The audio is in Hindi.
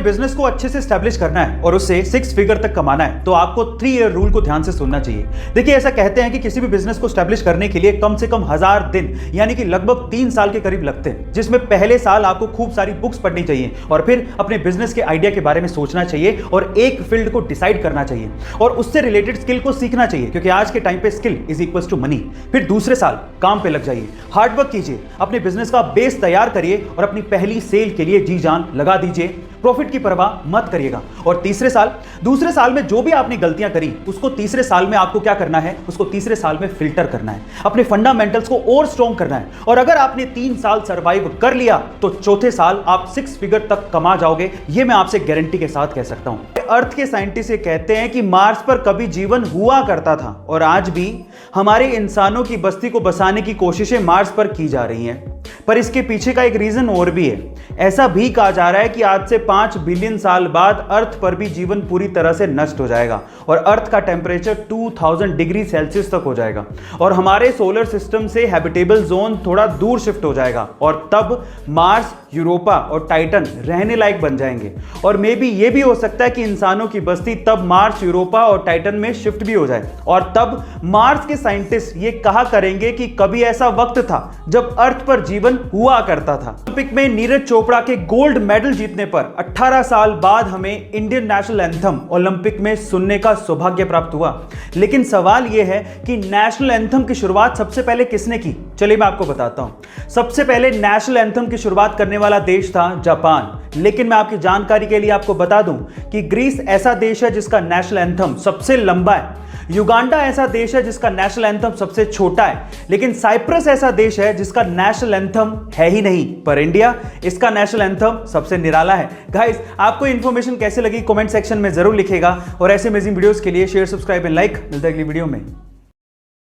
बिजनेस को अच्छे से स्टैब्लिश करना है और उससे 6 फिगर तक कमाना है तो आपको 3 ईयर रूल को ध्यान से सुनना चाहिए। देखिए, ऐसा कहते हैं कि किसी भी बिजनेस को स्टैब्लिश करने के लिए कम से कम 1000 दिन यानी कि लगभग 3 साल के करीब लगते हैं, जिसमें पहले साल आपको खूब सारी बुक्स पढ़नी चाहिए और फिर अपने बिजनेस के आइडिया के बारे में सोचना चाहिए और एक फील्ड को डिसाइड करना चाहिए और उससे रिलेटेड स्किल को सीखना चाहिए, क्योंकि आज के टाइम पे skill is equals to money. फिर दूसरे साल काम पे लग जाइए, हार्डवर्क कीजिए, अपने बिजनेस का बेस तैयार करिए और अपनी पहली सेल के लिए जी जान लगा दीजिए। प्रॉफिट की परवाह मत करिएगा। और दूसरे साल में जो भी आपने गलतियां करी उसको तीसरे साल में आपको क्या करना है, उसको तीसरे साल में फिल्टर करना है, अपने फंडामेंटल्स को और स्ट्रॉन्ग करना है। और अगर आपने 3 साल सर्वाइव कर लिया तो चौथे साल आप 6 फिगर तक कमा जाओगे, यह मैं आपसे गारंटी के साथ कह सकता हूं। अर्थ के साइंटिस्ट ये कहते हैं कि मार्स पर कभी जीवन हुआ करता था और आज भी हमारे इंसानों की बस्ती को बसाने की कोशिशें मार्स पर की जा रही हैं। पर इसके पीछे का एक रीजन और भी है। ऐसा भी कहा जा रहा है कि आज से 5 बिलियन साल बाद अर्थ पर भी जीवन पूरी तरह से नष्ट हो जाएगा और अर्थ का टेम्परेचर 2000 डिग्री सेल्सियस तक हो जाएगा और हमारे सोलर सिस्टम से हैबिटेबल जोन थोड़ा दूर शिफ्ट हो जाएगा और तब मार्स, यूरोपा और टाइटन रहने लायक बन जाएंगे। और मे बी ये भी हो सकता है कि इंसानों की बस्ती तब मार्स, यूरोपा और टाइटन में शिफ्ट भी हो जाए और तब मार्स के साइंटिस्ट ये कहा करेंगे कि कभी ऐसा वक्त था जब अर्थ पर जीवन हुआ करता था। ओलंपिक में नीरज चोपड़ा के गोल्ड मेडल जीतने पर 18 साल बाद हमें इंडियन नेशनल एंथम ओलंपिक में सुनने का सौभाग्य प्राप्त हुआ। लेकिन सवाल यह है कि नेशनल एंथम की शुरुआत सबसे पहले किसने की? चलिए मैं आपको बताता हूं। सबसे पहले नेशनल एंथम की शुरुआत करने वाला देश था जापान। लेकिन मैं आपकी जानकारी के लिए आपको बता दूं कि ग्रीस ऐसा देश है जिसका नेशनल एंथम सबसे लंबा है, युगांडा ऐसा देश है जिसका नेशनल एंथम सबसे छोटा है, लेकिन साइप्रस ऐसा देश है जिसका नेशनल एंथम है ही नहीं। पर इंडिया, इसका नेशनल एंथम सबसे निराला है। गाइस, आपको इंफॉर्मेशन कैसे लगी कमेंट सेक्शन में जरूर लिखेगा और ऐसे अमेजिंग वीडियोस के लिए शेयर, सब्सक्राइब एंड लाइक। मिलते हैं अगली वीडियो में।